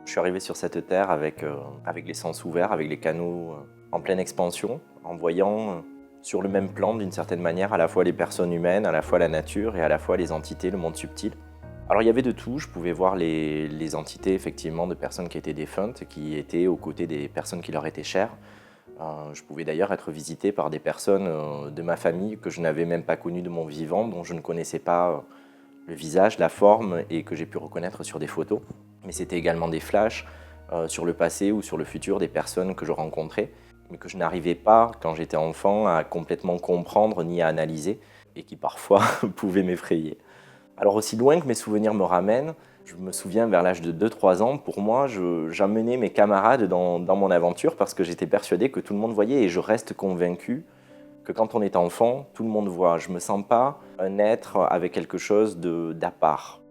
Je suis arrivé sur cette terre avec les sens ouverts, avec les canaux en pleine expansion, en voyant sur le même plan d'une certaine manière à la fois les personnes humaines, à la fois la nature et à la fois les entités, le monde subtil. Alors il y avait de tout, je pouvais voir les entités effectivement de personnes qui étaient défuntes, qui étaient aux côtés des personnes qui leur étaient chères. Je pouvais d'ailleurs être visité par des personnes de ma famille que je n'avais même pas connues de mon vivant, dont je ne connaissais pas le visage, la forme et que j'ai pu reconnaître sur des photos. Mais c'était également des flashs sur le passé ou sur le futur des personnes que je rencontrais, mais que je n'arrivais pas, quand j'étais enfant, à complètement comprendre ni à analyser, et qui parfois pouvaient m'effrayer. Alors aussi loin que mes souvenirs me ramènent, je me souviens vers l'âge de 2-3 ans, pour moi, j'emmenais mes camarades dans mon aventure parce que j'étais persuadé que tout le monde voyait et je reste convaincu que quand on est enfant, tout le monde voit. Je ne me sens pas un être avec quelque chose d'à part.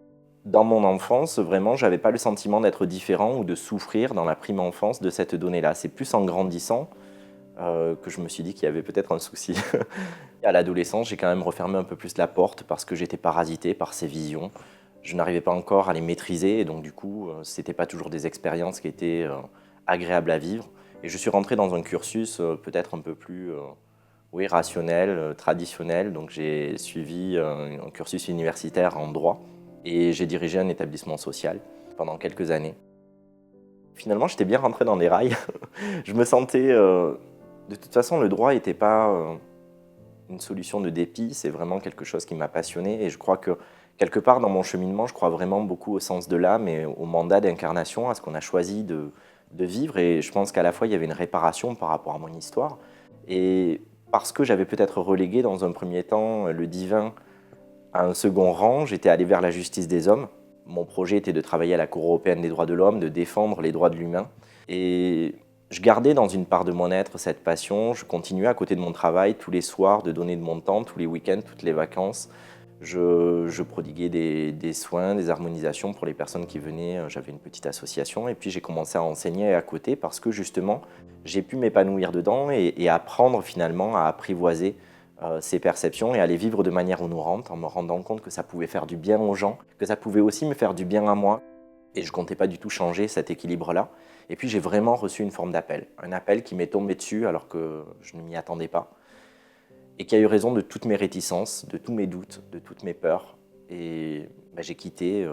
Dans mon enfance, vraiment, je n'avais pas le sentiment d'être différent ou de souffrir dans la prime enfance de cette donnée-là. C'est plus en grandissant que je me suis dit qu'il y avait peut-être un souci. À l'adolescence, j'ai quand même refermé un peu plus la porte parce que j'étais parasité par ces visions. Je n'arrivais pas encore à les maîtriser et donc du coup, ce n'était pas toujours des expériences qui étaient agréables à vivre. Et je suis rentré dans un cursus peut-être un peu plus oui, rationnel, traditionnel. Donc j'ai suivi un cursus universitaire en droit et j'ai dirigé un établissement social pendant quelques années. Finalement, j'étais bien rentré dans les rails. Je me sentais... de toute façon, le droit n'était pas une solution de dépit, c'est vraiment quelque chose qui m'a passionné et je crois que quelque part dans mon cheminement, je crois vraiment beaucoup au sens de l'âme et au mandat d'incarnation, à ce qu'on a choisi de vivre et je pense qu'à la fois il y avait une réparation par rapport à mon histoire et parce que j'avais peut-être relégué dans un premier temps le divin à un second rang, j'étais allé vers la justice des hommes. Mon projet était de travailler à la Cour européenne des droits de l'homme, de défendre les droits de l'humain et je gardais dans une part de mon être cette passion, je continuais à côté de mon travail tous les soirs de donner de mon temps, tous les week-ends, toutes les vacances. Je prodiguais des soins, des harmonisations pour les personnes qui venaient, j'avais une petite association et puis j'ai commencé à enseigner à côté parce que justement j'ai pu m'épanouir dedans et apprendre finalement à apprivoiser ces perceptions et à les vivre de manière honorante en me rendant compte que ça pouvait faire du bien aux gens, que ça pouvait aussi me faire du bien à moi. Et je ne comptais pas du tout changer cet équilibre-là. Et puis j'ai vraiment reçu une forme d'appel. Un appel qui m'est tombé dessus alors que je ne m'y attendais pas. Et qui a eu raison de toutes mes réticences, de tous mes doutes, de toutes mes peurs. Et j'ai quitté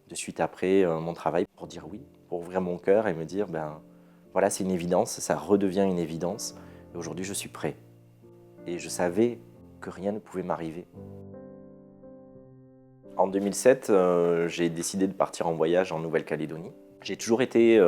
de suite après mon travail pour dire oui, pour ouvrir mon cœur et me dire, voilà, c'est une évidence, ça redevient une évidence. Et aujourd'hui, je suis prêt. Et je savais que rien ne pouvait m'arriver. En 2007, j'ai décidé de partir en voyage en Nouvelle-Calédonie. J'ai toujours été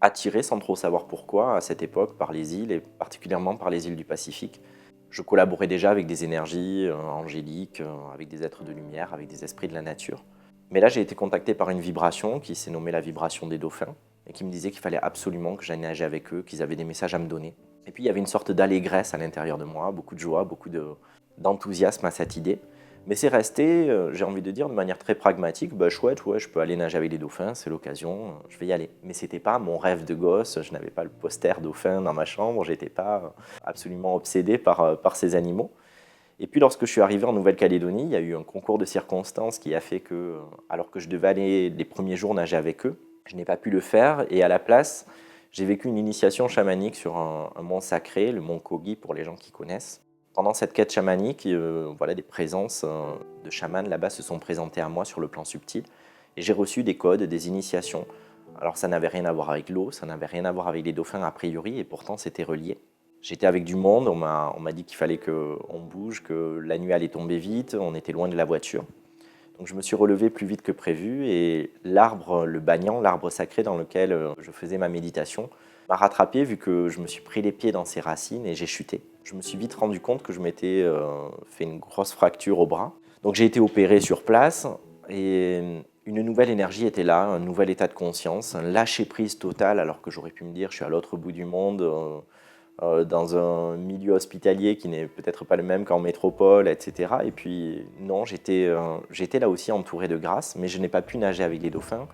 attiré, sans trop savoir pourquoi, à cette époque, par les îles, et particulièrement par les îles du Pacifique. Je collaborais déjà avec des énergies angéliques, avec des êtres de lumière, avec des esprits de la nature. Mais là, j'ai été contacté par une vibration qui s'est nommée la vibration des dauphins, et qui me disait qu'il fallait absolument que j'aille nager avec eux, qu'ils avaient des messages à me donner. Et puis, il y avait une sorte d'allégresse à l'intérieur de moi, beaucoup de joie, beaucoup d'enthousiasme à cette idée. Mais c'est resté, j'ai envie de dire, de manière très pragmatique, chouette, ouais, je peux aller nager avec les dauphins, c'est l'occasion, je vais y aller. Mais c'était pas mon rêve de gosse, je n'avais pas le poster dauphin dans ma chambre, j'étais pas absolument obsédé par ces animaux. Et puis lorsque je suis arrivé en Nouvelle-Calédonie, il y a eu un concours de circonstances qui a fait que, alors que je devais aller les premiers jours nager avec eux, je n'ai pas pu le faire et à la place, j'ai vécu une initiation chamanique sur un mont sacré, le mont Kogi pour les gens qui connaissent. Pendant cette quête chamanique, voilà, des présences de chamans là-bas se sont présentées à moi sur le plan subtil et j'ai reçu des codes, des initiations. Alors ça n'avait rien à voir avec l'eau, ça n'avait rien à voir avec les dauphins a priori et pourtant c'était relié. J'étais avec du monde, on m'a dit qu'il fallait qu'on bouge, que la nuit allait tomber vite, on était loin de la voiture. Donc je me suis relevé plus vite que prévu et l'arbre, le banyan, l'arbre sacré dans lequel je faisais ma méditation, m'a rattrapé vu que je me suis pris les pieds dans ses racines et j'ai chuté. Je me suis vite rendu compte que je m'étais fait une grosse fracture au bras. Donc j'ai été opéré sur place et une nouvelle énergie était là, un nouvel état de conscience, un lâcher-prise total alors que j'aurais pu me dire je suis à l'autre bout du monde, dans un milieu hospitalier qui n'est peut-être pas le même qu'en métropole, etc. Et puis non, j'étais là aussi entouré de grâce, mais je n'ai pas pu nager avec les dauphins.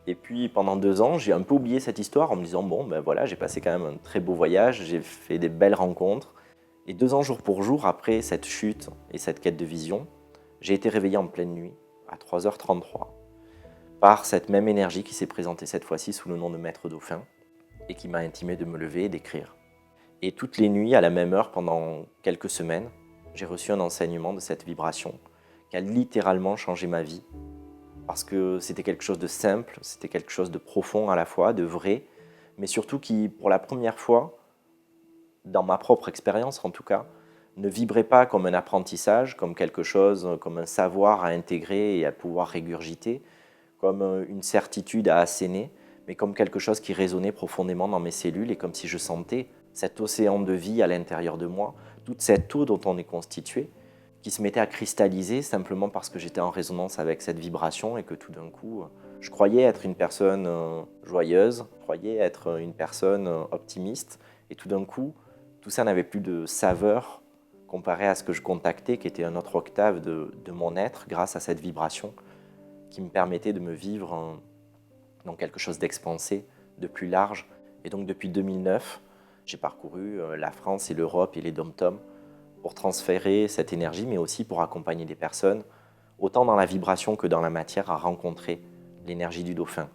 Et puis pendant 2 ans, j'ai un peu oublié cette histoire en me disant bon, voilà, j'ai passé quand même un très beau voyage, j'ai fait des belles rencontres. Et 2 ans jour pour jour après cette chute et cette quête de vision, j'ai été réveillé en pleine nuit à 3h33 par cette même énergie qui s'est présentée cette fois-ci sous le nom de Maître Dauphin et qui m'a intimé de me lever et d'écrire. Et toutes les nuits, à la même heure, pendant quelques semaines, j'ai reçu un enseignement de cette vibration qui a littéralement changé ma vie. Parce que c'était quelque chose de simple, c'était quelque chose de profond à la fois, de vrai, mais surtout qui, pour la première fois, dans ma propre expérience en tout cas, ne vibrait pas comme un apprentissage, comme quelque chose, comme un savoir à intégrer et à pouvoir régurgiter, comme une certitude à asséner, mais comme quelque chose qui résonnait profondément dans mes cellules et comme si je sentais cet océan de vie à l'intérieur de moi, toute cette eau dont on est constitué, qui se mettait à cristalliser simplement parce que j'étais en résonance avec cette vibration et que tout d'un coup, je croyais être une personne joyeuse, je croyais être une personne optimiste, et tout d'un coup, tout ça n'avait plus de saveur comparé à ce que je contactais, qui était un autre octave de mon être grâce à cette vibration qui me permettait de me vivre dans quelque chose d'expansé, de plus large. Et donc depuis 2009, j'ai parcouru la France et l'Europe et les dom-toms pour transférer cette énergie, mais aussi pour accompagner des personnes, autant dans la vibration que dans la matière, à rencontrer l'énergie du dauphin.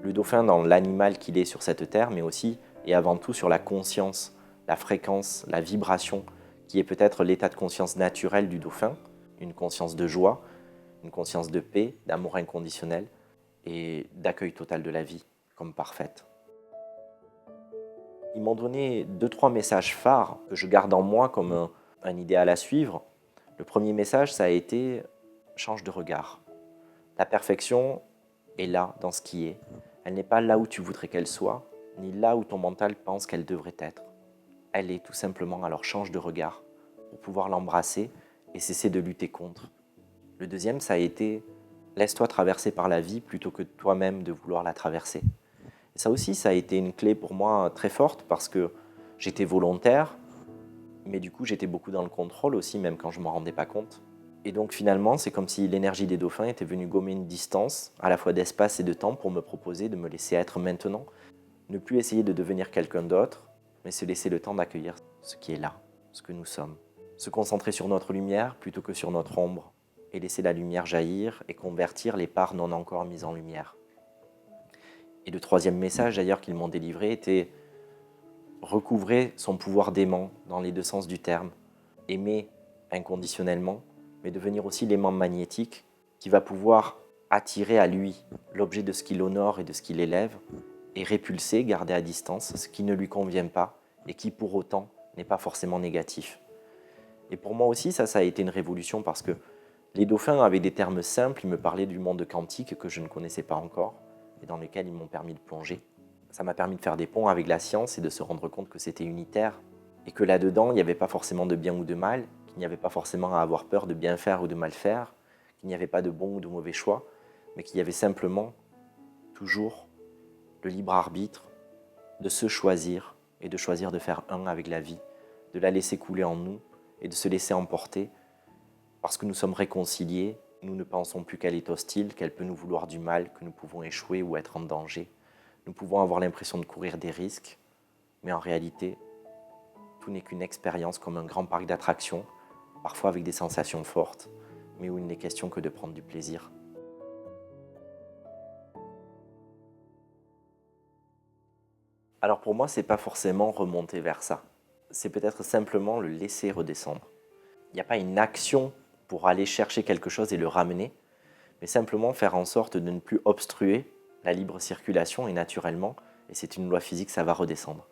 Le dauphin dans l'animal qu'il est sur cette terre, mais aussi et avant tout sur la conscience, la fréquence, la vibration, qui est peut-être l'état de conscience naturel du dauphin, une conscience de joie, une conscience de paix, d'amour inconditionnel et d'accueil total de la vie comme parfaite. Ils m'ont donné 2-3 messages phares que je garde en moi comme un idéal à suivre. Le premier message, ça a été « change de regard ». La perfection est là, dans ce qui est. Elle n'est pas là où tu voudrais qu'elle soit, ni là où ton mental pense qu'elle devrait être. Elle est tout simplement, alors change de regard pour pouvoir l'embrasser et cesser de lutter contre. Le deuxième, ça a été « laisse-toi traverser par la vie plutôt que toi-même de vouloir la traverser ». Et ça aussi, ça a été une clé pour moi très forte parce que j'étais volontaire, mais du coup j'étais beaucoup dans le contrôle aussi, même quand je ne m'en rendais pas compte. Et donc finalement, c'est comme si l'énergie des dauphins était venue gommer une distance, à la fois d'espace et de temps, pour me proposer de me laisser être maintenant. Ne plus essayer de devenir quelqu'un d'autre, mais se laisser le temps d'accueillir ce qui est là, ce que nous sommes. Se concentrer sur notre lumière plutôt que sur notre ombre, et laisser la lumière jaillir et convertir les parts non encore mises en lumière. Et le troisième message d'ailleurs qu'ils m'ont délivré était recouvrer son pouvoir d'aimant dans les deux sens du terme, aimer inconditionnellement, mais devenir aussi l'aimant magnétique qui va pouvoir attirer à lui l'objet de ce qui l'honore et de ce qui l'élève, et répulser, garder à distance ce qui ne lui convient pas et qui pour autant n'est pas forcément négatif. Et pour moi aussi, ça a été une révolution parce que les dauphins avaient des termes simples, ils me parlaient du monde quantique que je ne connaissais pas encore et dans lesquels ils m'ont permis de plonger. Ça m'a permis de faire des ponts avec la science et de se rendre compte que c'était unitaire et que là-dedans, il n'y avait pas forcément de bien ou de mal, qu'il n'y avait pas forcément à avoir peur de bien faire ou de mal faire, qu'il n'y avait pas de bon ou de mauvais choix, mais qu'il y avait simplement toujours le libre arbitre de se choisir et de choisir de faire un avec la vie, de la laisser couler en nous et de se laisser emporter parce que nous sommes réconciliés, nous ne pensons plus qu'elle est hostile, qu'elle peut nous vouloir du mal, que nous pouvons échouer ou être en danger. Nous pouvons avoir l'impression de courir des risques, mais en réalité, tout n'est qu'une expérience comme un grand parc d'attractions, parfois avec des sensations fortes, mais où il n'est question que de prendre du plaisir. Alors pour moi, ce n'est pas forcément remonter vers ça. C'est peut-être simplement le laisser redescendre. Il n'y a pas une action pour aller chercher quelque chose et le ramener, mais simplement faire en sorte de ne plus obstruer la libre circulation et naturellement, et c'est une loi physique, ça va redescendre.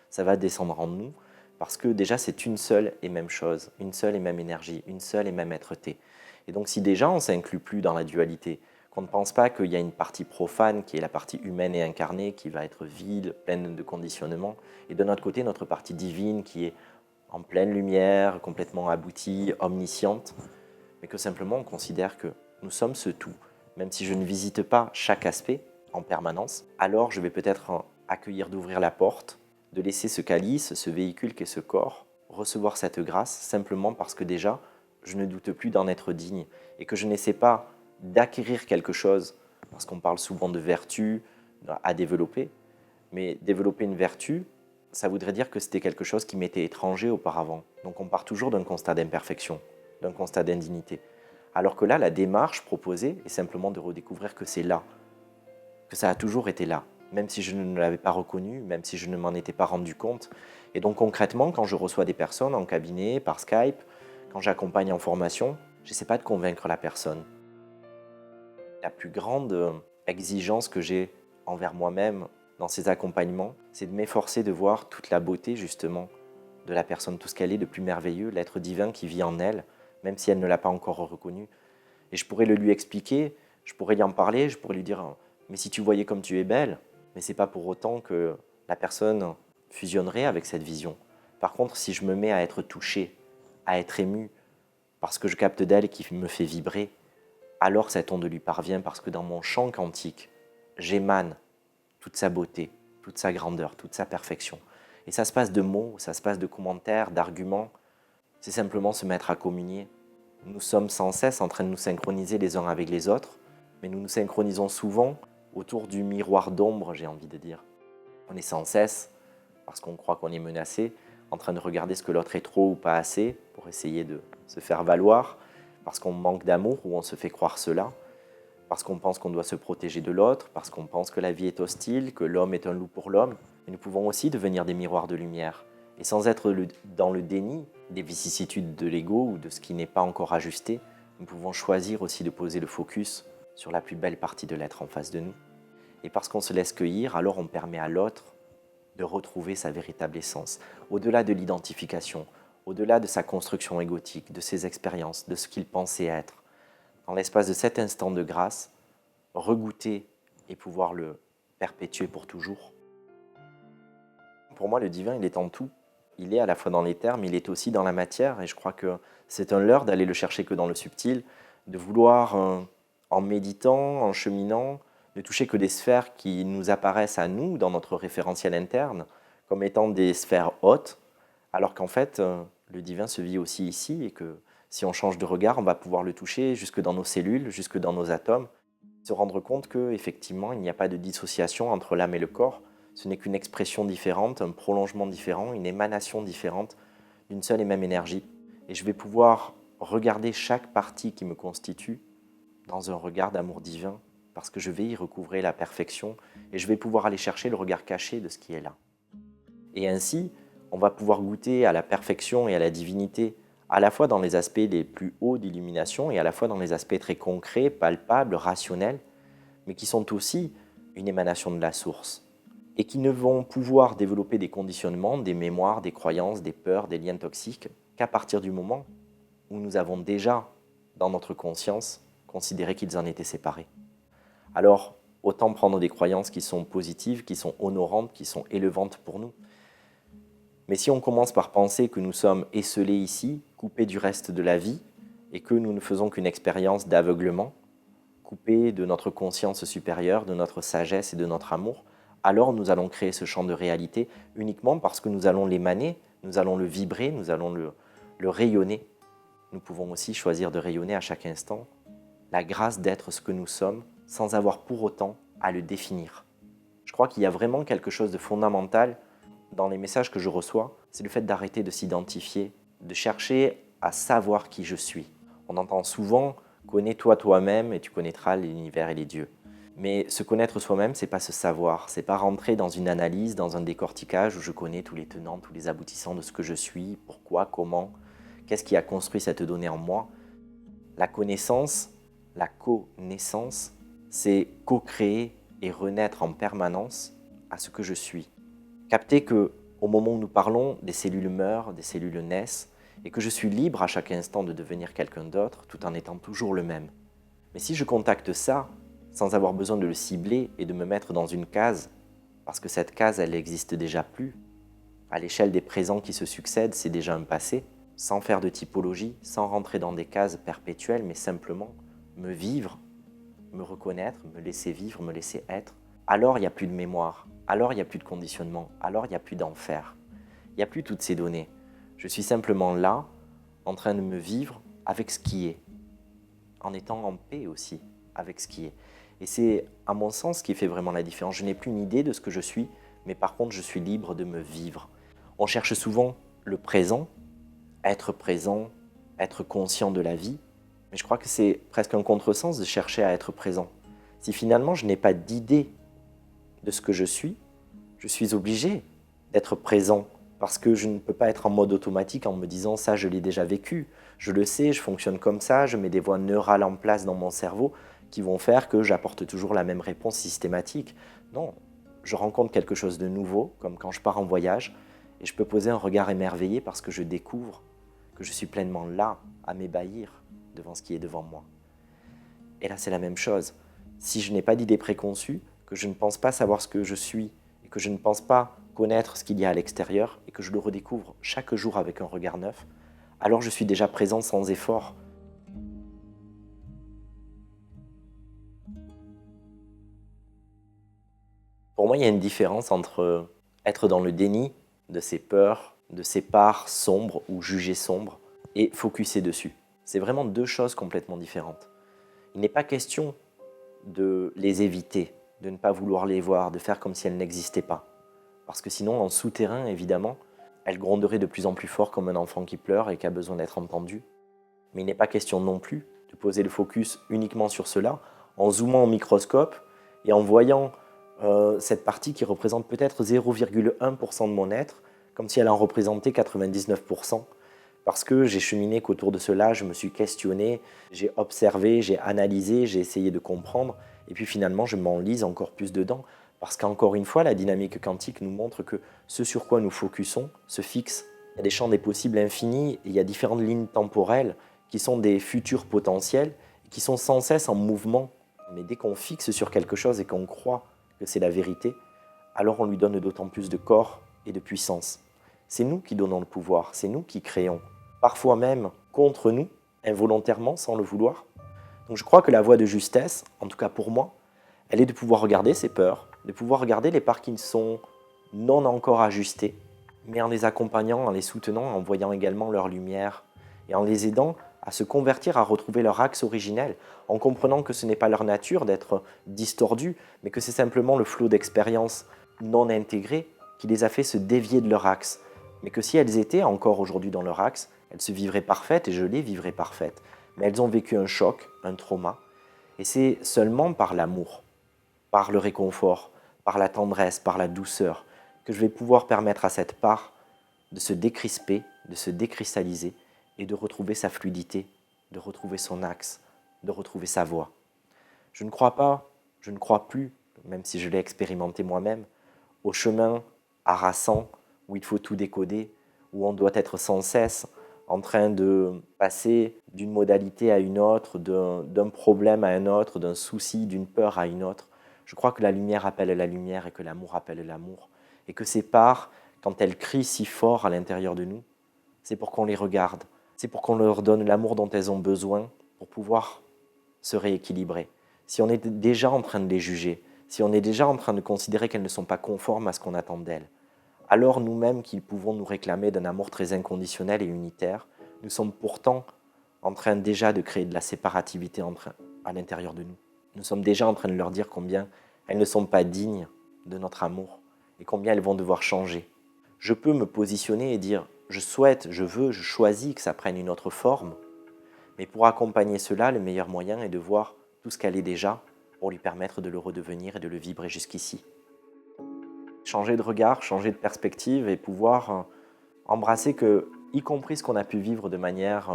Ça va descendre en nous parce que déjà c'est une seule et même chose, une seule et même énergie, une seule et même être-té. Et donc si déjà on ne s'inclut plus dans la dualité, qu'on ne pense pas qu'il y a une partie profane qui est la partie humaine et incarnée qui va être vide, pleine de conditionnements, et de notre côté notre partie divine qui est en pleine lumière, complètement aboutie, omnisciente, mais que simplement on considère que nous sommes ce tout. Même si je ne visite pas chaque aspect en permanence, alors je vais peut-être accueillir d'ouvrir la porte, de laisser ce calice, ce véhicule qu'est ce corps, recevoir cette grâce simplement parce que déjà, je ne doute plus d'en être digne et que je n'essaie pas d'acquérir quelque chose, parce qu'on parle souvent de vertu à développer, mais développer une vertu, ça voudrait dire que c'était quelque chose qui m'était étranger auparavant. Donc on part toujours d'un constat d'imperfection, d'un constat d'indignité. Alors que là, la démarche proposée est simplement de redécouvrir que c'est là, que ça a toujours été là, même si je ne l'avais pas reconnu, même si je ne m'en étais pas rendu compte. Et donc concrètement, quand je reçois des personnes en cabinet, par Skype, quand j'accompagne en formation, je n'essaie pas de convaincre la personne. La plus grande exigence que j'ai envers moi-même dans ces accompagnements, c'est de m'efforcer de voir toute la beauté justement de la personne, tout ce qu'elle est de plus merveilleux, l'être divin qui vit en elle, même si elle ne l'a pas encore reconnu. Et je pourrais le lui expliquer, je pourrais lui en parler, je pourrais lui dire « mais si tu voyais comme tu es belle », mais ce n'est pas pour autant que la personne fusionnerait avec cette vision. Par contre, si je me mets à être touché, à être ému, parce que je capte d'elle et qui me fait vibrer, alors cette onde lui parvient parce que dans mon champ quantique, j'émane toute sa beauté, toute sa grandeur, toute sa perfection. Et ça se passe de mots, ça se passe de commentaires, d'arguments. C'est simplement se mettre à communier. Nous sommes sans cesse en train de nous synchroniser les uns avec les autres, mais nous nous synchronisons souvent autour du miroir d'ombre, j'ai envie de dire. On est sans cesse, parce qu'on croit qu'on est menacé, en train de regarder ce que l'autre est trop ou pas assez, pour essayer de se faire valoir, parce qu'on manque d'amour ou on se fait croire cela, parce qu'on pense qu'on doit se protéger de l'autre, parce qu'on pense que la vie est hostile, que l'homme est un loup pour l'homme. Mais nous pouvons aussi devenir des miroirs de lumière. Et sans être dans le déni des vicissitudes de l'ego ou de ce qui n'est pas encore ajusté, nous pouvons choisir aussi de poser le focus sur la plus belle partie de l'être en face de nous. Et parce qu'on se laisse cueillir, alors on permet à l'autre de retrouver sa véritable essence, au-delà de l'identification, au-delà de sa construction égotique, de ses expériences, de ce qu'il pensait être. Dans l'espace de cet instant de grâce, regoûter et pouvoir le perpétuer pour toujours. Pour moi, le divin, il est en tout. Il est à la fois dans les termes, il est aussi dans la matière, et je crois que c'est un leurre d'aller le chercher que dans le subtil, de vouloir, en méditant, en cheminant, ne toucher que des sphères qui nous apparaissent à nous, dans notre référentiel interne, comme étant des sphères hautes, alors qu'en fait, le divin se vit aussi ici, et que si on change de regard, on va pouvoir le toucher jusque dans nos cellules, jusque dans nos atomes, se rendre compte qu'effectivement, il n'y a pas de dissociation entre l'âme et le corps. Ce n'est qu'une expression différente, un prolongement différent, une émanation différente d'une seule et même énergie. Et je vais pouvoir regarder chaque partie qui me constitue dans un regard d'amour divin, parce que je vais y recouvrer la perfection et je vais pouvoir aller chercher le regard caché de ce qui est là. Et ainsi, on va pouvoir goûter à la perfection et à la divinité, à la fois dans les aspects les plus hauts d'illumination et à la fois dans les aspects très concrets, palpables, rationnels, mais qui sont aussi une émanation de la source, et qui ne vont pouvoir développer des conditionnements, des mémoires, des croyances, des peurs, des liens toxiques, qu'à partir du moment où nous avons déjà, dans notre conscience, considéré qu'ils en étaient séparés. Alors, autant prendre des croyances qui sont positives, qui sont honorantes, qui sont élevantes pour nous. Mais si on commence par penser que nous sommes esselés ici, coupés du reste de la vie, et que nous ne faisons qu'une expérience d'aveuglement, coupés de notre conscience supérieure, de notre sagesse et de notre amour, alors nous allons créer ce champ de réalité uniquement parce que nous allons l'émaner, nous allons le vibrer, nous allons le rayonner. Nous pouvons aussi choisir de rayonner à chaque instant la grâce d'être ce que nous sommes sans avoir pour autant à le définir. Je crois qu'il y a vraiment quelque chose de fondamental dans les messages que je reçois, c'est le fait d'arrêter de s'identifier, de chercher à savoir qui je suis. On entend souvent « connais-toi toi-même et tu connaîtras l'univers et les dieux ». Mais se connaître soi-même, c'est pas se savoir, c'est pas rentrer dans une analyse, dans un décortiquage où je connais tous les tenants, tous les aboutissants de ce que je suis, pourquoi, comment, qu'est-ce qui a construit cette donnée en moi. La connaissance, la connaissance, c'est co-créer et renaître en permanence à ce que je suis. Capter que, au moment où nous parlons, des cellules meurent, des cellules naissent, et que je suis libre à chaque instant de devenir quelqu'un d'autre, tout en étant toujours le même. Mais si je contacte ça, sans avoir besoin de le cibler et de me mettre dans une case, parce que cette case, elle n'existe déjà plus, à l'échelle des présents qui se succèdent, c'est déjà un passé, sans faire de typologie, sans rentrer dans des cases perpétuelles, mais simplement me vivre, me reconnaître, me laisser vivre, me laisser être, alors il n'y a plus de mémoire, alors il n'y a plus de conditionnement, alors il n'y a plus d'enfer, il n'y a plus toutes ces données. Je suis simplement là, en train de me vivre avec ce qui est, en étant en paix aussi avec ce qui est. Et c'est, à mon sens, ce qui fait vraiment la différence. Je n'ai plus une idée de ce que je suis, mais par contre, je suis libre de me vivre. On cherche souvent le présent, être conscient de la vie, Mais je crois que c'est presque un contresens de chercher à être présent. Si finalement je n'ai pas d'idée de ce que je suis obligé d'être présent parce que je ne peux pas être en mode automatique en me disant ça je l'ai déjà vécu, je le sais, je fonctionne comme ça, je mets des voies neurales en place dans mon cerveau qui vont faire que j'apporte toujours la même réponse systématique. Non, je rencontre quelque chose de nouveau, comme quand je pars en voyage, et je peux poser un regard émerveillé parce que je découvre que je suis pleinement là, à m'ébahir devant ce qui est devant moi. Et là, c'est la même chose. Si je n'ai pas d'idée préconçue, que je ne pense pas savoir ce que je suis, et que je ne pense pas connaître ce qu'il y a à l'extérieur, et que je le redécouvre chaque jour avec un regard neuf, alors je suis déjà présent sans effort. Pour moi, il y a une différence entre être dans le déni de ses peurs, de ses parts sombres ou jugées sombres, et focuser dessus. C'est vraiment deux choses complètement différentes. Il n'est pas question de les éviter, de ne pas vouloir les voir, de faire comme si elles n'existaient pas. Parce que sinon, en souterrain, évidemment, elles gronderaient de plus en plus fort comme un enfant qui pleure et qui a besoin d'être entendu. Mais il n'est pas question non plus de poser le focus uniquement sur cela, en zoomant au microscope et en voyant cette partie qui représente peut-être 0,1% de mon être, comme si elle en représentait 99%. Parce que j'ai cheminé qu'autour de cela, je me suis questionné, j'ai observé, j'ai analysé, j'ai essayé de comprendre, et puis finalement je m'enlise encore plus dedans. Parce qu'encore une fois, la dynamique quantique nous montre que ce sur quoi nous focusons se fixe. Il y a des champs des possibles infinis, et il y a différentes lignes temporelles qui sont des futurs potentiels, et qui sont sans cesse en mouvement. Mais dès qu'on fixe sur quelque chose et qu'on croit que c'est la vérité, alors on lui donne d'autant plus de corps et de puissance. C'est nous qui donnons le pouvoir, c'est nous qui créons, parfois même contre nous, involontairement, sans le vouloir. Donc je crois que la voie de justesse, en tout cas pour moi, elle est de pouvoir regarder ses peurs, de pouvoir regarder les parts qui sont non encore ajustées, mais en les accompagnant, en les soutenant, en voyant également leur lumière et en les aidant à se convertir, à retrouver leur axe originel, en comprenant que ce n'est pas leur nature d'être distordus, mais que c'est simplement le flot d'expériences non intégrées qui les a fait se dévier de leur axe. Mais que si elles étaient encore aujourd'hui dans leur axe, elles se vivraient parfaites et je les vivrais parfaites. Mais elles ont vécu un choc, un trauma, et c'est seulement par l'amour, par le réconfort, par la tendresse, par la douceur, que je vais pouvoir permettre à cette part de se décrisper, de se décristalliser et de retrouver sa fluidité, de retrouver son axe, de retrouver sa voie. Je ne crois pas, je ne crois plus, même si je l'ai expérimenté moi-même, au chemin harassant où il faut tout décoder, où on doit être sans cesse en train de passer d'une modalité à une autre, d'un problème à un autre, d'un souci, d'une peur à une autre. Je crois que la lumière appelle la lumière et que l'amour appelle l'amour. Et que ces parts, quand elles crient si fort à l'intérieur de nous, c'est pour qu'on les regarde, c'est pour qu'on leur donne l'amour dont elles ont besoin pour pouvoir se rééquilibrer. Si on est déjà en train de les juger, si on est déjà en train de considérer qu'elles ne sont pas conformes à ce qu'on attend d'elles, alors nous-mêmes qui pouvons nous réclamer d'un amour très inconditionnel et unitaire, nous sommes pourtant en train déjà de créer de la séparativité à l'intérieur de nous. Nous sommes déjà en train de leur dire combien elles ne sont pas dignes de notre amour et combien elles vont devoir changer. Je peux me positionner et dire je souhaite, je veux, je choisis que ça prenne une autre forme, mais pour accompagner cela, le meilleur moyen est de voir tout ce qu'elle est déjà pour lui permettre de le redevenir et de le vibrer jusqu'ici. Changer de regard, changer de perspective et pouvoir embrasser que, y compris ce qu'on a pu vivre de manière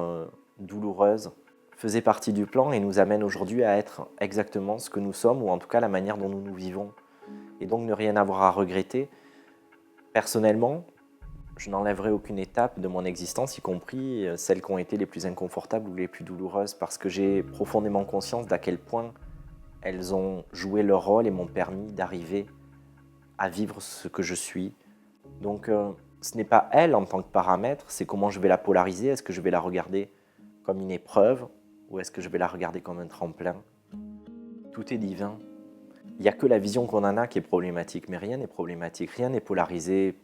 douloureuse, faisait partie du plan et nous amène aujourd'hui à être exactement ce que nous sommes, ou en tout cas la manière dont nous nous vivons. Et donc ne rien avoir à regretter. Personnellement, je n'enlèverai aucune étape de mon existence, y compris celles qui ont été les plus inconfortables ou les plus douloureuses, parce que j'ai profondément conscience d'à quel point elles ont joué leur rôle et m'ont permis d'arriver à vivre ce que je suis. Donc ce n'est pas elle en tant que paramètre, c'est comment je vais la polariser. Est-ce que je vais la regarder comme une épreuve ou est-ce que je vais la regarder comme un tremplin? Tout est divin. Il n'y a que la vision qu'on en a qui est problématique, mais rien n'est problématique, rien n'est polarisé,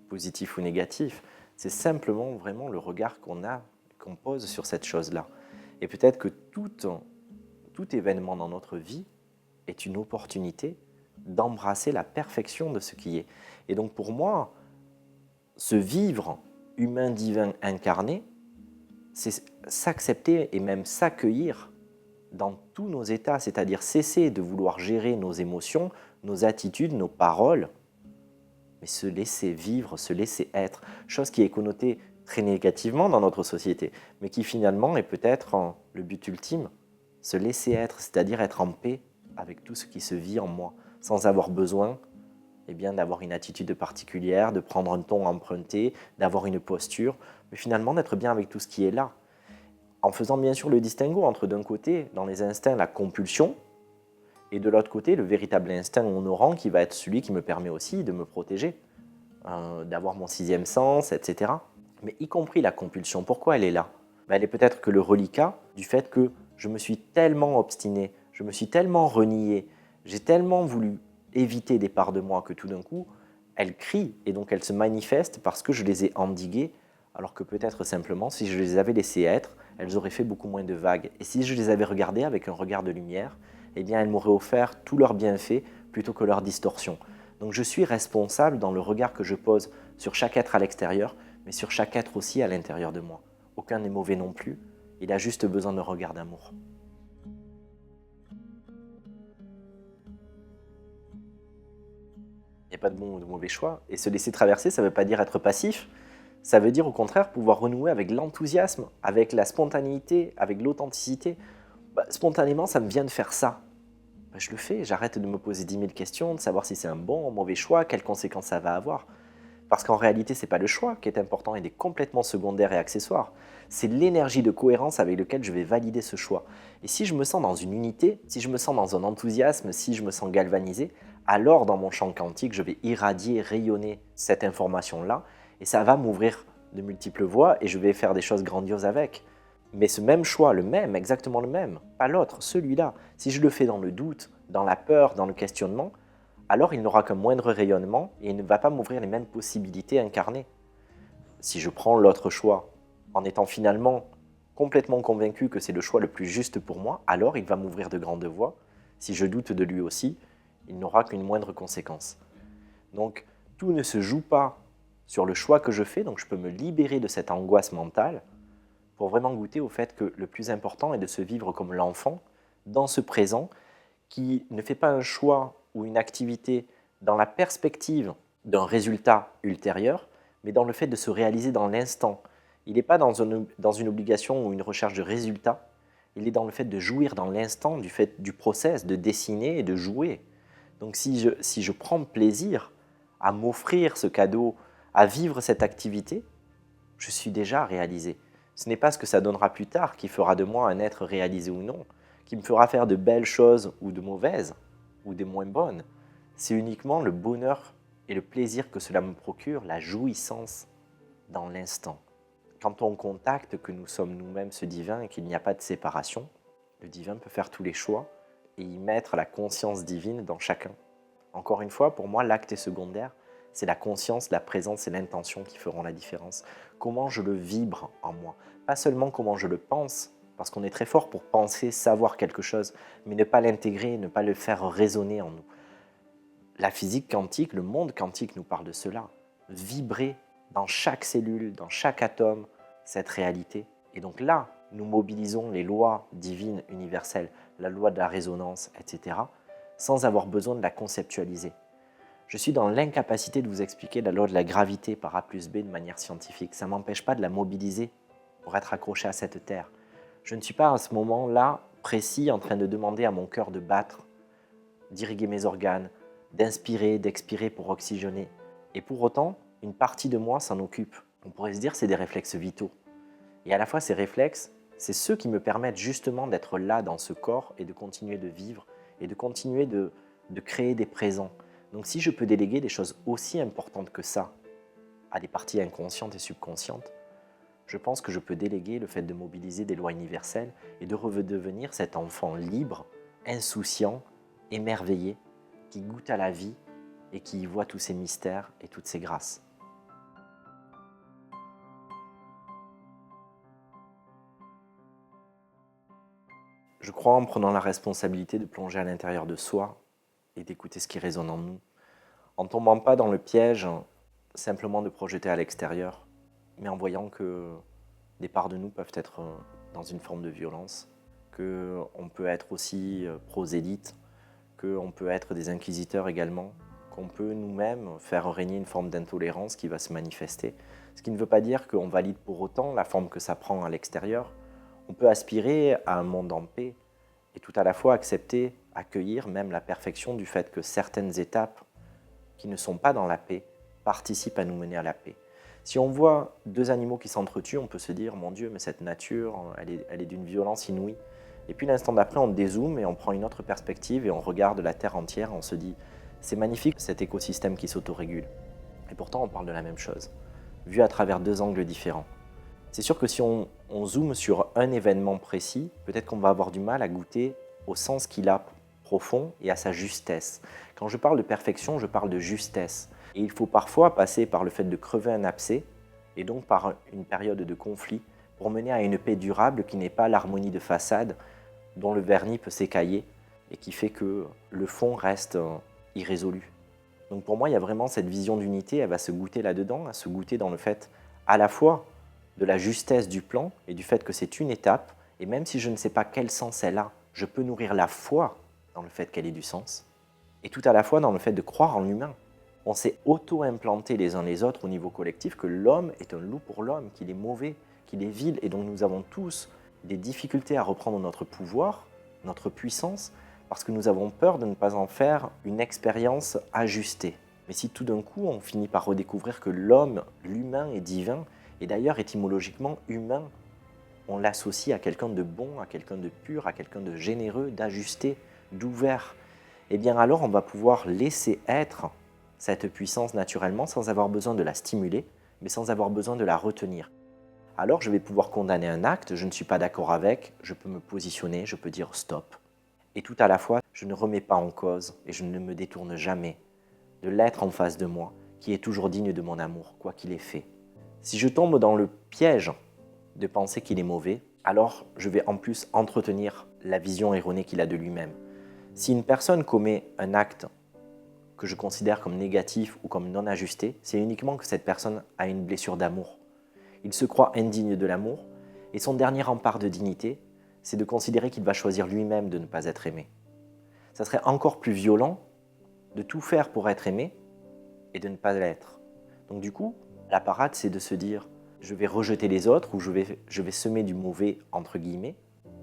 positif ou négatif. C'est simplement vraiment le regard qu'on pose sur cette chose-là. Et peut-être que tout événement dans notre vie est une opportunité d'embrasser la perfection de ce qui est. Et donc pour moi, ce vivre humain divin incarné, c'est s'accepter et même s'accueillir dans tous nos états, c'est-à-dire cesser de vouloir gérer nos émotions, nos attitudes, nos paroles, mais se laisser vivre, se laisser être, chose qui est connotée très négativement dans notre société, mais qui finalement est peut-être le but ultime, se laisser être, c'est-à-dire être en paix avec tout ce qui se vit en moi, sans avoir besoin d'avoir une attitude particulière, de prendre un ton emprunté, d'avoir une posture, mais finalement d'être bien avec tout ce qui est là. En faisant bien sûr le distinguo entre d'un côté, dans les instincts, la compulsion, et de l'autre côté, le véritable instinct honorant qui va être celui qui me permet aussi de me protéger, d'avoir mon sixième sens, etc. Mais y compris la compulsion, pourquoi elle est là? Elle est peut-être que le reliquat du fait que je me suis tellement obstiné, je me suis tellement renié, j'ai tellement voulu éviter des parts de moi que tout d'un coup, elles crient et donc elles se manifestent parce que je les ai endiguées, alors que peut-être simplement, si je les avais laissées être, elles auraient fait beaucoup moins de vagues. Et si je les avais regardées avec un regard de lumière, elles m'auraient offert tous leurs bienfaits plutôt que leurs distorsions. Donc je suis responsable dans le regard que je pose sur chaque être à l'extérieur, mais sur chaque être aussi à l'intérieur de moi. Aucun n'est mauvais non plus, il a juste besoin d'un regard d'amour. Il n'y a pas de bon ou de mauvais choix. Et se laisser traverser, ça ne veut pas dire être passif, ça veut dire au contraire pouvoir renouer avec l'enthousiasme, avec la spontanéité, avec l'authenticité. Spontanément, ça me vient de faire ça. Je le fais, j'arrête de me poser 10 000 questions, de savoir si c'est un bon ou un mauvais choix, quelles conséquences ça va avoir. Parce qu'en réalité, ce n'est pas le choix qui est important, il est complètement secondaire et accessoire. C'est l'énergie de cohérence avec laquelle je vais valider ce choix. Et si je me sens dans une unité, si je me sens dans un enthousiasme, si je me sens galvanisé, alors dans mon champ quantique, je vais irradier, rayonner cette information-là, et ça va m'ouvrir de multiples voies, et je vais faire des choses grandioses avec. Mais ce même choix, le même, exactement le même, pas l'autre, celui-là, si je le fais dans le doute, dans la peur, dans le questionnement, alors il n'aura qu'un moindre rayonnement et il ne va pas m'ouvrir les mêmes possibilités incarnées. Si je prends l'autre choix en étant finalement complètement convaincu que c'est le choix le plus juste pour moi, alors il va m'ouvrir de grandes voies. Si je doute de lui aussi, il n'aura qu'une moindre conséquence. Donc tout ne se joue pas sur le choix que je fais, donc je peux me libérer de cette angoisse mentale pour vraiment goûter au fait que le plus important est de se vivre comme l'enfant dans ce présent qui ne fait pas un choix ou une activité dans la perspective d'un résultat ultérieur, mais dans le fait de se réaliser dans l'instant. Il n'est pas dans une obligation ou une recherche de résultat, il est dans le fait de jouir dans l'instant, du fait du process, de dessiner et de jouer. Donc si je prends plaisir à m'offrir ce cadeau, à vivre cette activité, je suis déjà réalisé. Ce n'est pas ce que ça donnera plus tard qui fera de moi un être réalisé ou non, qui me fera faire de belles choses ou de mauvaises, ou des moins bonnes. C'est uniquement le bonheur et le plaisir que cela me procure, la jouissance dans l'instant. Quand on contacte que nous sommes nous-mêmes ce divin et qu'il n'y a pas de séparation, le divin peut faire tous les choix et y mettre la conscience divine dans chacun. Encore une fois, pour moi, l'acte est secondaire. C'est la conscience, la présence et l'intention qui feront la différence. Comment je le vibre en moi. Pas seulement comment je le pense, parce qu'on est très fort pour penser, savoir quelque chose, mais ne pas l'intégrer, ne pas le faire résonner en nous. La physique quantique, le monde quantique nous parle de cela. Vibrer dans chaque cellule, dans chaque atome, cette réalité. Et donc là, nous mobilisons les lois divines universelles, la loi de la résonance, etc., sans avoir besoin de la conceptualiser. Je suis dans l'incapacité de vous expliquer la loi de la gravité par A plus B de manière scientifique. Ça ne m'empêche pas de la mobiliser pour être accroché à cette terre. Je ne suis pas à ce moment-là précis en train de demander à mon cœur de battre, d'irriguer mes organes, d'inspirer, d'expirer pour oxygéner. Et pour autant, une partie de moi s'en occupe. On pourrait se dire que c'est des réflexes vitaux. Et à la fois, ces réflexes, c'est ceux qui me permettent justement d'être là dans ce corps et de continuer de vivre et de continuer de créer des présents. Donc si je peux déléguer des choses aussi importantes que ça à des parties inconscientes et subconscientes, je pense que je peux déléguer le fait de mobiliser des lois universelles et de redevenir cet enfant libre, insouciant, émerveillé, qui goûte à la vie et qui y voit tous ses mystères et toutes ses grâces. Je crois en prenant la responsabilité de plonger à l'intérieur de soi et d'écouter ce qui résonne en nous, en ne tombant pas dans le piège simplement de projeter à l'extérieur, mais en voyant que des parts de nous peuvent être dans une forme de violence, qu'on peut être aussi prosélyte, qu'on peut être des inquisiteurs également, qu'on peut nous-mêmes faire régner une forme d'intolérance qui va se manifester. Ce qui ne veut pas dire qu'on valide pour autant la forme que ça prend à l'extérieur. On peut aspirer à un monde en paix et tout à la fois accepter, accueillir même la perfection du fait que certaines étapes qui ne sont pas dans la paix participent à nous mener à la paix. Si on voit deux animaux qui s'entretuent, on peut se dire « Mon Dieu, mais cette nature, elle est d'une violence inouïe ». Et puis l'instant d'après, on dézoome et on prend une autre perspective et on regarde la Terre entière, on se dit « C'est magnifique cet écosystème qui s'autorégule ». Et pourtant, on parle de la même chose, vu à travers deux angles différents. C'est sûr que si on zoome sur un événement précis, peut-être qu'on va avoir du mal à goûter au sens qu'il a profond et à sa justesse. Quand je parle de perfection, je parle de justesse. Et il faut parfois passer par le fait de crever un abcès, et donc par une période de conflit, pour mener à une paix durable qui n'est pas l'harmonie de façade dont le vernis peut s'écailler et qui fait que le fond reste irrésolu. Donc pour moi, il y a vraiment cette vision d'unité, elle va se goûter là-dedans, elle va se goûter dans le fait à la fois de la justesse du plan et du fait que c'est une étape, et même si je ne sais pas quel sens elle a, je peux nourrir la foi dans le fait qu'elle ait du sens, et tout à la fois dans le fait de croire en l'humain. On s'est auto-implanté les uns les autres au niveau collectif que l'homme est un loup pour l'homme, qu'il est mauvais, qu'il est vil, et donc nous avons tous des difficultés à reprendre notre pouvoir, notre puissance, parce que nous avons peur de ne pas en faire une expérience ajustée. Mais si tout d'un coup on finit par redécouvrir que l'homme, l'humain est divin, et d'ailleurs étymologiquement humain, on l'associe à quelqu'un de bon, à quelqu'un de pur, à quelqu'un de généreux, d'ajusté, d'ouvert, et bien alors on va pouvoir laisser être cette puissance naturellement sans avoir besoin de la stimuler, mais sans avoir besoin de la retenir. Alors je vais pouvoir condamner un acte, je ne suis pas d'accord avec, je peux me positionner, je peux dire stop. Et tout à la fois, je ne remets pas en cause et je ne me détourne jamais de l'être en face de moi, qui est toujours digne de mon amour, quoi qu'il ait fait. Si je tombe dans le piège de penser qu'il est mauvais, alors je vais en plus entretenir la vision erronée qu'il a de lui-même. Si une personne commet un acte que je considère comme négatif ou comme non ajusté, c'est uniquement que cette personne a une blessure d'amour. Il se croit indigne de l'amour, et son dernier rempart de dignité, c'est de considérer qu'il va choisir lui-même de ne pas être aimé. Ça serait encore plus violent de tout faire pour être aimé et de ne pas l'être. Donc du coup, la parade, c'est de se dire « je vais rejeter les autres » ou je vais semer du mauvais, entre guillemets.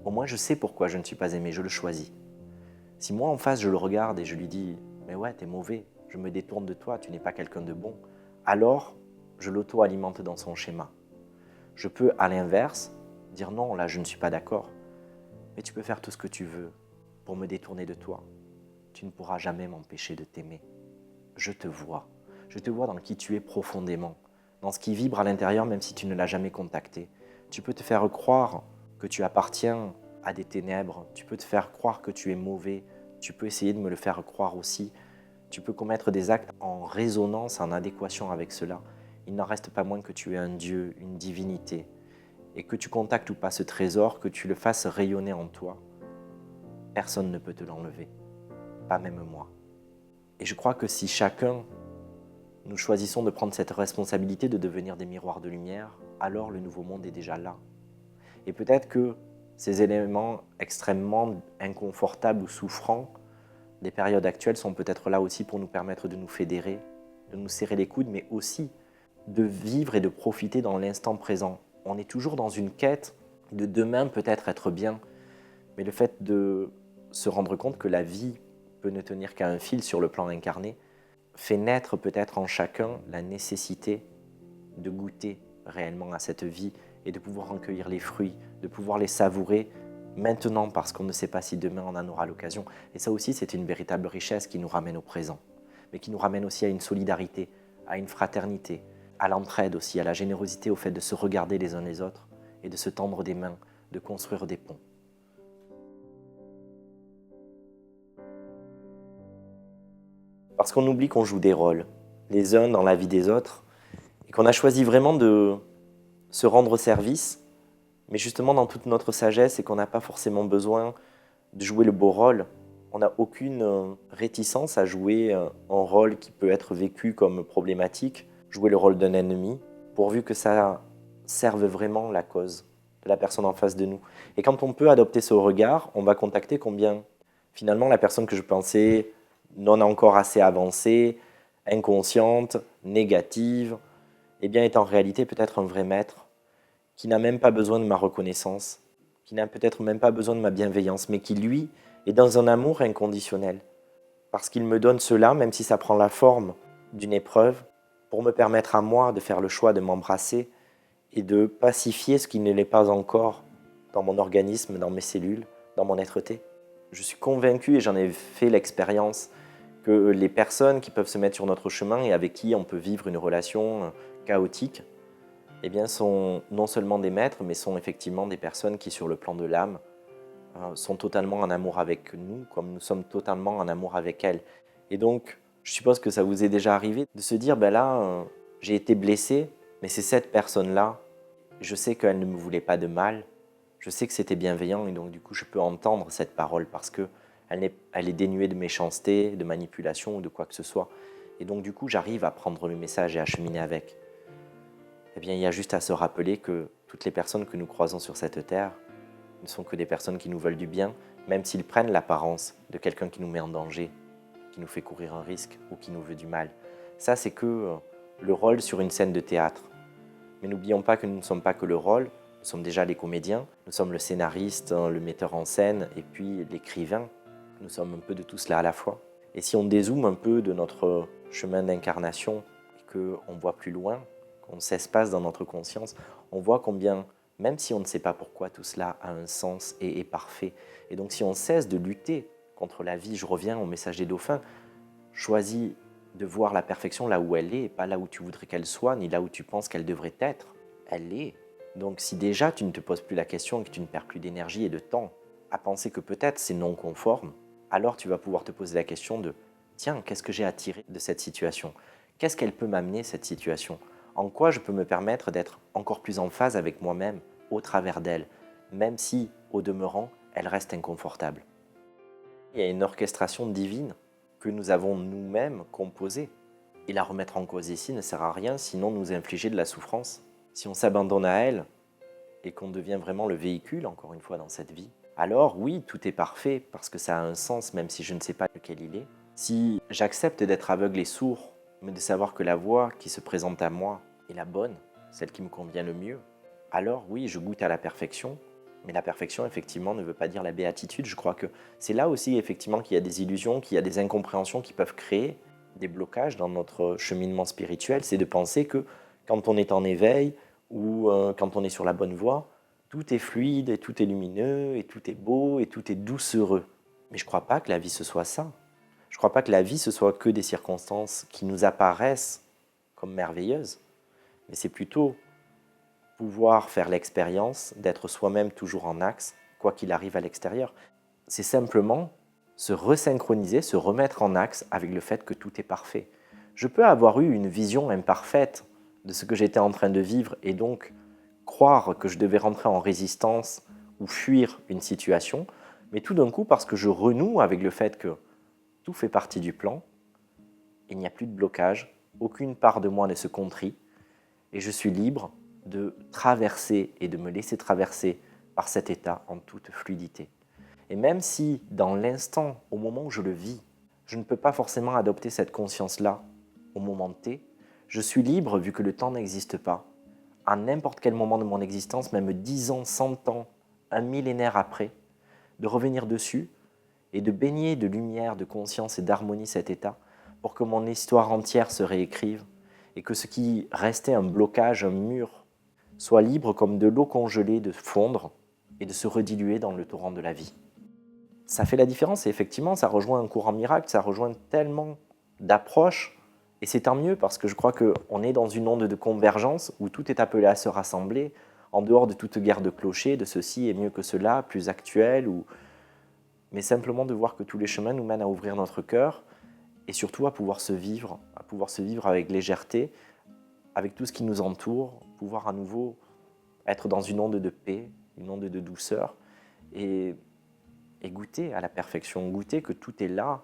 Au moins, je sais pourquoi je ne suis pas aimé, je le choisis. Si moi, en face, je le regarde et je lui dis « mais ouais, t'es mauvais, je me détourne de toi, tu n'es pas quelqu'un de bon », alors je l'auto-alimente dans son schéma. Je peux, à l'inverse, dire « non, là, je ne suis pas d'accord, mais tu peux faire tout ce que tu veux pour me détourner de toi. Tu ne pourras jamais m'empêcher de t'aimer. Je te vois dans qui tu es profondément, dans ce qui vibre à l'intérieur même si tu ne l'as jamais contacté. Tu peux te faire croire que tu appartiens à des ténèbres, tu peux te faire croire que tu es mauvais, tu peux essayer de me le faire croire aussi, tu peux commettre des actes en résonance, en adéquation avec cela. Il n'en reste pas moins que tu es un Dieu, une divinité, et que tu contactes ou pas ce trésor, que tu le fasses rayonner en toi, personne ne peut te l'enlever, pas même moi. Et je crois que si chacun, nous choisissons de prendre cette responsabilité de devenir des miroirs de lumière, alors le nouveau monde est déjà là. Et peut-être que ces éléments extrêmement inconfortables ou souffrants des périodes actuelles sont peut-être là aussi pour nous permettre de nous fédérer, de nous serrer les coudes, mais aussi de vivre et de profiter dans l'instant présent. On est toujours dans une quête de demain peut-être être bien, mais le fait de se rendre compte que la vie peut ne tenir qu'à un fil sur le plan incarné fait naître peut-être en chacun la nécessité de goûter réellement à cette vie et de pouvoir en cueillir les fruits, de pouvoir les savourer maintenant parce qu'on ne sait pas si demain on en aura l'occasion. Et ça aussi, c'est une véritable richesse qui nous ramène au présent, mais qui nous ramène aussi à une solidarité, à une fraternité, à l'entraide aussi, à la générosité, au fait de se regarder les uns les autres et de se tendre des mains, de construire des ponts. Parce qu'on oublie qu'on joue des rôles, les uns dans la vie des autres, et qu'on a choisi vraiment de se rendre service, mais justement dans toute notre sagesse, et qu'on n'a pas forcément besoin de jouer le beau rôle. On n'a aucune réticence à jouer un rôle qui peut être vécu comme problématique, jouer le rôle d'un ennemi, pourvu que ça servent vraiment la cause de la personne en face de nous. Et quand on peut adopter ce regard, on va contacter combien finalement la personne que je pensais non encore assez avancée, inconsciente, négative, eh bien est en réalité peut-être un vrai maître qui n'a même pas besoin de ma reconnaissance, qui n'a peut-être même pas besoin de ma bienveillance, mais qui lui est dans un amour inconditionnel. Parce qu'il me donne cela, même si ça prend la forme d'une épreuve, pour me permettre à moi de faire le choix de m'embrasser et de pacifier ce qui ne l'est pas encore dans mon organisme, dans mes cellules, dans mon être-té. Je suis convaincu, et j'en ai fait l'expérience, que les personnes qui peuvent se mettre sur notre chemin et avec qui on peut vivre une relation chaotique, eh bien, sont non seulement des maîtres, mais sont effectivement des personnes qui, sur le plan de l'âme, sont totalement en amour avec nous, comme nous sommes totalement en amour avec elles. Et donc, je suppose que ça vous est déjà arrivé de se dire, ben là, j'ai été blessé, mais c'est cette personne-là, je sais qu'elle ne me voulait pas de mal, je sais que c'était bienveillant, et donc du coup, je peux entendre cette parole parce que elle est dénuée de méchanceté, de manipulation ou de quoi que ce soit. Et donc du coup, j'arrive à prendre le message et à cheminer avec. Eh bien, il y a juste à se rappeler que toutes les personnes que nous croisons sur cette terre ne sont que des personnes qui nous veulent du bien, même s'ils prennent l'apparence de quelqu'un qui nous met en danger, qui nous fait courir un risque ou qui nous veut du mal. Ça, c'est que le rôle sur une scène de théâtre. Mais n'oublions pas que nous ne sommes pas que le rôle, nous sommes déjà les comédiens, nous sommes le scénariste, le metteur en scène et puis l'écrivain. Nous sommes un peu de tout cela à la fois. Et si on dézoome un peu de notre chemin d'incarnation et qu'on voit plus loin, qu'on s'espace dans notre conscience, on voit combien, même si on ne sait pas pourquoi, tout cela a un sens et est parfait. Et donc si on cesse de lutter contre la vie, je reviens au message des dauphins, choisis de voir la perfection là où elle est, et pas là où tu voudrais qu'elle soit, ni là où tu penses qu'elle devrait être. Elle est. Donc si déjà tu ne te poses plus la question et que tu ne perds plus d'énergie et de temps à penser que peut-être c'est non conforme, alors tu vas pouvoir te poser la question de « Tiens, qu'est-ce que j'ai à tirer de cette situation? Qu'est-ce qu'elle peut m'amener, cette situation? En quoi je peux me permettre d'être encore plus en phase avec moi-même au travers d'elle, même si, au demeurant, elle reste inconfortable ?» Il y a une orchestration divine que nous avons nous-mêmes composée. Et la remettre en cause ici ne sert à rien, sinon nous infliger de la souffrance. Si on s'abandonne à elle et qu'on devient vraiment le véhicule, encore une fois, dans cette vie, alors oui, tout est parfait parce que ça a un sens, même si je ne sais pas lequel il est. Si j'accepte d'être aveugle et sourd, mais de savoir que la voie qui se présente à moi est la bonne, celle qui me convient le mieux, alors oui, je goûte à la perfection. Mais la perfection, effectivement, ne veut pas dire la béatitude. Je crois que c'est là aussi, effectivement, qu'il y a des illusions, qu'il y a des incompréhensions qui peuvent créer des blocages dans notre cheminement spirituel. C'est de penser que quand on est en éveil ou quand on est sur la bonne voie, tout est fluide et tout est lumineux et tout est beau et tout est doucereux. Mais je ne crois pas que la vie ce soit ça. Je ne crois pas que la vie ce soit que des circonstances qui nous apparaissent comme merveilleuses. Mais c'est plutôt pouvoir faire l'expérience d'être soi-même toujours en axe, quoi qu'il arrive à l'extérieur. C'est simplement se resynchroniser, se remettre en axe avec le fait que tout est parfait. Je peux avoir eu une vision imparfaite de ce que j'étais en train de vivre et donc croire que je devais rentrer en résistance ou fuir une situation, mais tout d'un coup, parce que je renoue avec le fait que tout fait partie du plan, il n'y a plus de blocage, aucune part de moi ne se contrit, et je suis libre de traverser et de me laisser traverser par cet état en toute fluidité. Et même si, dans l'instant, au moment où je le vis, je ne peux pas forcément adopter cette conscience-là au moment T, je suis libre, vu que le temps n'existe pas, à n'importe quel moment de mon existence, même 10 ans, 100 ans, un millénaire après, de revenir dessus et de baigner de lumière, de conscience et d'harmonie cet état pour que mon histoire entière se réécrive et que ce qui restait un blocage, un mur, soit libre comme de l'eau congelée de fondre et de se rediluer dans le torrent de la vie. Ça fait la différence et effectivement, ça rejoint un courant miracle, ça rejoint tellement d'approches et c'est tant mieux parce que je crois qu'on est dans une onde de convergence où tout est appelé à se rassembler en dehors de toute guerre de clochers, de ceci est mieux que cela, plus actuel, mais simplement de voir que tous les chemins nous mènent à ouvrir notre cœur et surtout à pouvoir se vivre avec légèreté, avec tout ce qui nous entoure, pouvoir à nouveau être dans une onde de paix, une onde de douceur et goûter à la perfection, goûter que tout est là,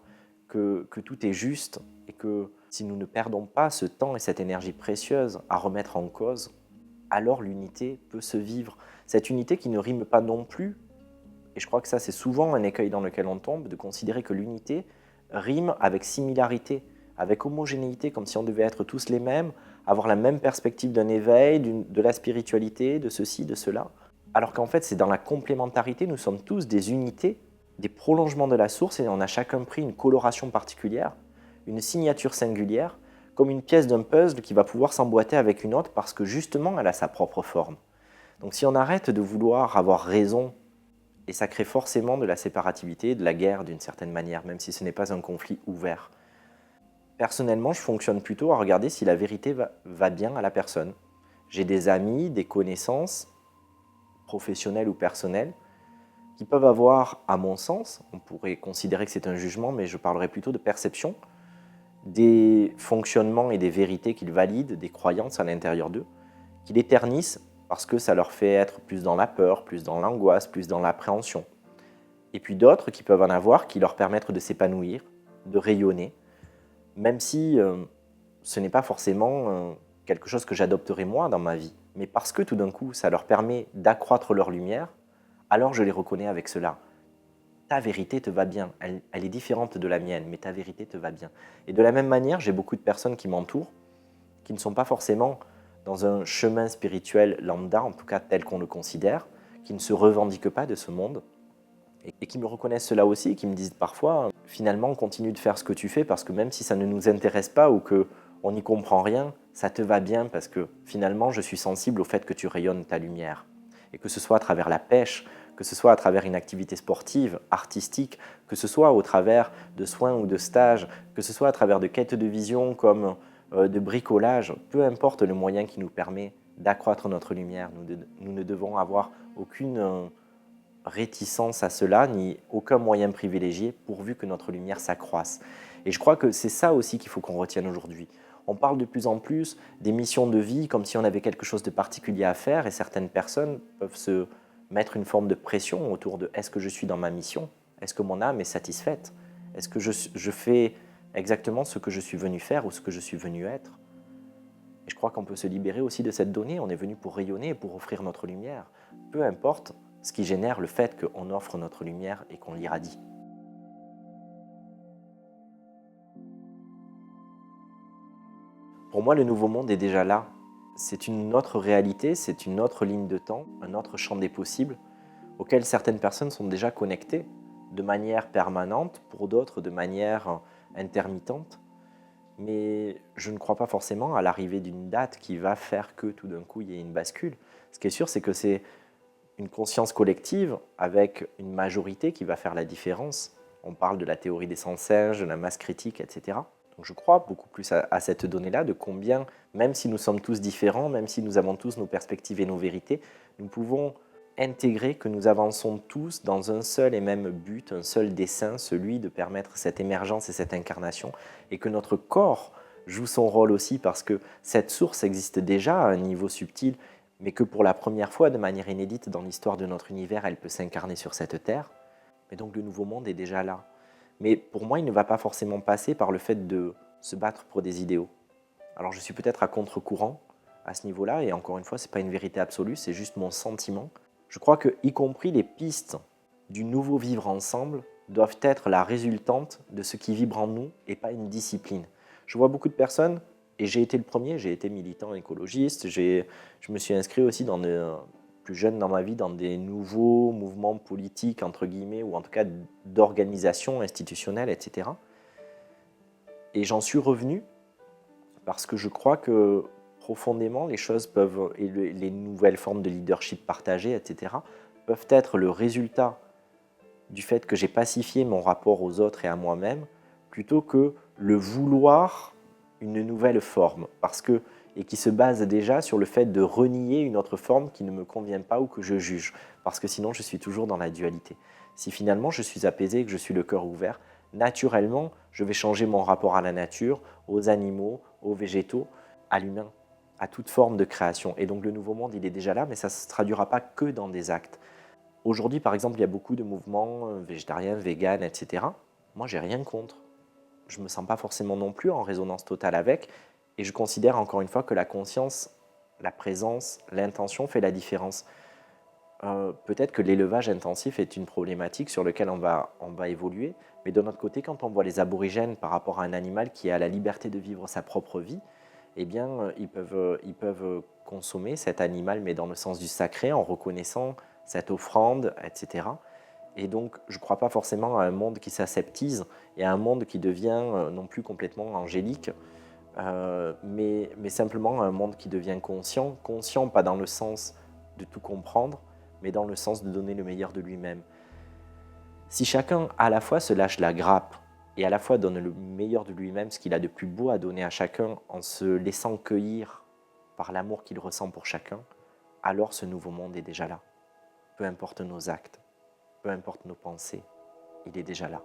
que tout est juste et que si nous ne perdons pas ce temps et cette énergie précieuse à remettre en cause, alors l'unité peut se vivre. Cette unité qui ne rime pas non plus, et je crois que ça c'est souvent un écueil dans lequel on tombe, de considérer que l'unité rime avec similarité, avec homogénéité, comme si on devait être tous les mêmes, avoir la même perspective d'un éveil, de la spiritualité, de ceci, de cela. Alors qu'en fait c'est dans la complémentarité, nous sommes tous des unités, des prolongements de la source, et on a chacun pris une coloration particulière, une signature singulière, comme une pièce d'un puzzle qui va pouvoir s'emboîter avec une autre parce que justement elle a sa propre forme. Donc si on arrête de vouloir avoir raison, et ça crée forcément de la séparativité, de la guerre d'une certaine manière, même si ce n'est pas un conflit ouvert. Personnellement, je fonctionne plutôt à regarder si la vérité va bien à la personne. J'ai des amis, des connaissances, professionnelles ou personnelles, qui peuvent avoir, à mon sens, on pourrait considérer que c'est un jugement, mais je parlerai plutôt de perception, des fonctionnements et des vérités qu'ils valident, des croyances à l'intérieur d'eux, qu'ils éternisent parce que ça leur fait être plus dans la peur, plus dans l'angoisse, plus dans l'appréhension. Et puis d'autres qui peuvent en avoir qui leur permettent de s'épanouir, de rayonner, même si ce n'est pas forcément quelque chose que j'adopterai moi dans ma vie, mais parce que tout d'un coup ça leur permet d'accroître leur lumière, alors je les reconnais avec cela. Ta vérité te va bien, elle est différente de la mienne, mais ta vérité te va bien. Et de la même manière, j'ai beaucoup de personnes qui m'entourent, qui ne sont pas forcément dans un chemin spirituel lambda, en tout cas tel qu'on le considère, qui ne se revendiquent pas de ce monde, et qui me reconnaissent cela aussi, et qui me disent parfois, finalement, continue de faire ce que tu fais, parce que même si ça ne nous intéresse pas ou qu'on n'y comprend rien, ça te va bien, parce que finalement, je suis sensible au fait que tu rayonnes ta lumière. Et que ce soit à travers la pêche, que ce soit à travers une activité sportive, artistique, que ce soit au travers de soins ou de stages, que ce soit à travers de quêtes de vision comme de bricolage, peu importe le moyen qui nous permet d'accroître notre lumière, nous ne devons avoir aucune réticence à cela, ni aucun moyen privilégié, pourvu que notre lumière s'accroisse. Et je crois que c'est ça aussi qu'il faut qu'on retienne aujourd'hui. On parle de plus en plus des missions de vie comme si on avait quelque chose de particulier à faire, et certaines personnes peuvent se mettre une forme de pression autour de est-ce que je suis dans ma mission? Est-ce que mon âme est satisfaite? Est-ce que je fais exactement ce que je suis venu faire ou ce que je suis venu être? Et je crois qu'on peut se libérer aussi de cette donnée. On est venu pour rayonner et pour offrir notre lumière. Peu importe ce qui génère le fait qu'on offre notre lumière et qu'on l'irradie. Pour moi, le nouveau monde est déjà là. C'est une autre réalité, c'est une autre ligne de temps, un autre champ des possibles, auquel certaines personnes sont déjà connectées de manière permanente, pour d'autres de manière intermittente. Mais je ne crois pas forcément à l'arrivée d'une date qui va faire que tout d'un coup il y ait une bascule. Ce qui est sûr, c'est que c'est une conscience collective avec une majorité qui va faire la différence. On parle de la théorie des 100 singes, de la masse critique, etc. Donc je crois beaucoup plus à cette donnée-là, de combien, même si nous sommes tous différents, même si nous avons tous nos perspectives et nos vérités, nous pouvons intégrer que nous avançons tous dans un seul et même but, un seul dessein, celui de permettre cette émergence et cette incarnation, et que notre corps joue son rôle aussi parce que cette source existe déjà à un niveau subtil, mais que pour la première fois, de manière inédite dans l'histoire de notre univers, elle peut s'incarner sur cette terre. Et donc le nouveau monde est déjà là. Mais pour moi, il ne va pas forcément passer par le fait de se battre pour des idéaux. Alors je suis peut-être à contre-courant à ce niveau-là, et encore une fois, ce n'est pas une vérité absolue, c'est juste mon sentiment. Je crois que, y compris les pistes du nouveau vivre ensemble, doivent être la résultante de ce qui vibre en nous et pas une discipline. Je vois beaucoup de personnes, et j'ai été le premier, j'ai été militant écologiste, je me suis inscrit aussi plus jeune dans ma vie dans des nouveaux mouvements politiques, entre guillemets, ou en tout cas d'organisation institutionnelle, etc. Et j'en suis revenu parce que je crois que profondément, les choses peuvent, et les nouvelles formes de leadership partagé, etc., peuvent être le résultat du fait que j'ai pacifié mon rapport aux autres et à moi-même, plutôt que le vouloir une nouvelle forme, et qui se base déjà sur le fait de renier une autre forme qui ne me convient pas ou que je juge, parce que sinon je suis toujours dans la dualité. Si finalement je suis apaisé et que je suis le cœur ouvert, naturellement je vais changer mon rapport à la nature, aux animaux, aux végétaux, à l'humain, à toute forme de création. Et donc le nouveau monde, il est déjà là, mais ça ne se traduira pas que dans des actes. Aujourd'hui, par exemple, il y a beaucoup de mouvements végétariens, véganes, etc. Moi, j'ai rien contre. Je ne me sens pas forcément non plus en résonance totale avec, et je considère encore une fois que la conscience la présence, l'intention fait la différence. Peut-être que l'élevage intensif est une problématique sur laquelle on va évoluer, mais de notre côté, quand on voit les aborigènes par rapport à un animal qui a la liberté de vivre sa propre vie, eh bien, ils peuvent consommer cet animal, mais dans le sens du sacré, en reconnaissant cette offrande, etc. Et donc, je ne crois pas forcément à un monde qui s'aseptise et à un monde qui devient non plus complètement angélique, mais simplement un monde qui devient conscient, conscient pas dans le sens de tout comprendre, mais dans le sens de donner le meilleur de lui-même. Si chacun à la fois se lâche la grappe et à la fois donne le meilleur de lui-même, ce qu'il a de plus beau à donner à chacun en se laissant cueillir par l'amour qu'il ressent pour chacun, alors ce nouveau monde est déjà là. Peu importe nos actes, peu importe nos pensées, il est déjà là.